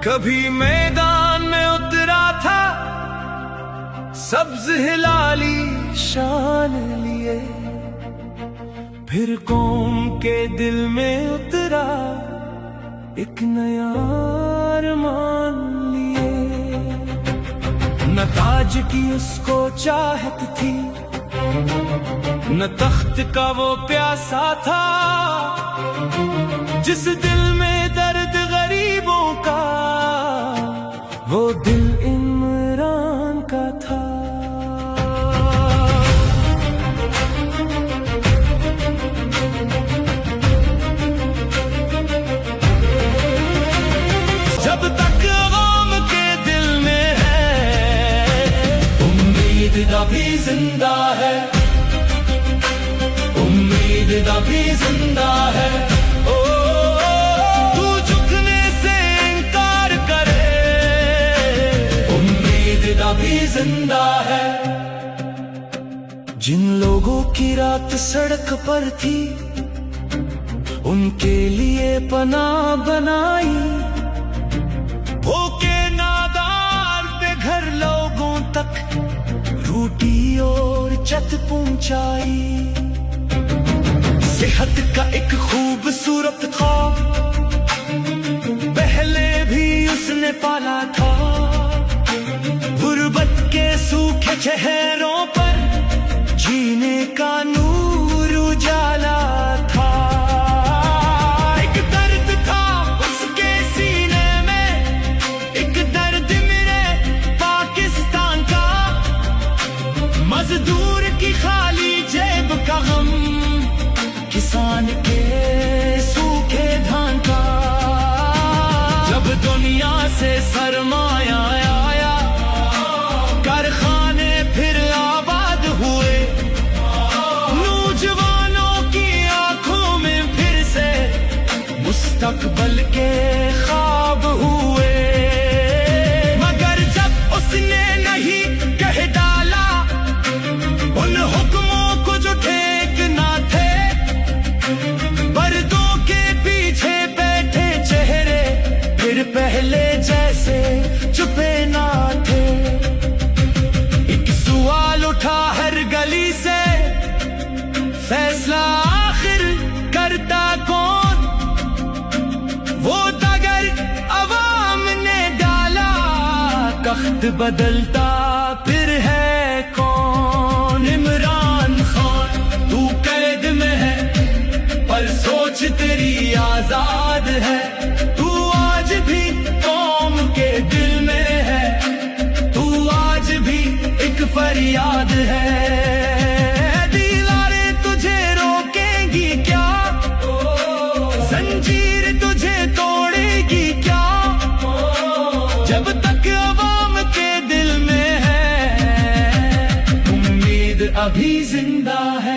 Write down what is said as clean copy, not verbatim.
कभी मैदान में उतरा था सब्ज हिलाली शान लिए, फिर कौम के दिल में उतरा एक नया अरमान लिए। न ताज की उसको चाहत थी, न तख्त का वो प्यासा था, जिस दिल में दर्द गरीबों का वो दिल इमरान का था। जब तक गम के दिल में है उम्मीद अभी जिंदा है, उम्मीद अभी जिंदा है। तू झुकने से इनकार करे, उम्मीद अभी जिंदा है। जिन लोगों की रात सड़क पर थी उनके लिए पनाह बनाई, होके नादार बेघर लोगों तक रोटी और छत पहुंचाई। सेहत का एक खूबसूरत ख्वाब पहले भी उसने पाला था, गुर्बत के सूखे चेहरों पर जीने का नूर उजाला था। एक दर्द था उसके सीने में, एक दर्द मेरे पाकिस्तान का, मजदूर की खाली जेब का गम, किसान के सूखे धान का। जब दुनिया से सरमाया आया, कारखाने फिर आबाद हुए, नौजवानों की आंखों में फिर से मुस्तकबल के ख्वाब हुए। मगर जब उसने नहीं कह डाला उन हुक्मों को जो ठीक ना थे, पर्दों के पीछे बैठे चेहरे फिर पहले जैसे चुपे ना थे। एक सवाल उठा हर गली से, फैसला आखिर करता कौन? वो दगर अवाम ने डाला, तख्त बदलता फिर है कौन? इमरान खान तू कैद में है पर सोच तेरी आजाद है, तू आज भी कौम के दिल में है, तू आज भी एक फरियाद है। दीवारें तुझे रोकेंगी क्या, जंजीर तुझे तोड़ेगी क्या, जब तक अवाम के दिल में है उम्मीद अभी जिंदा है।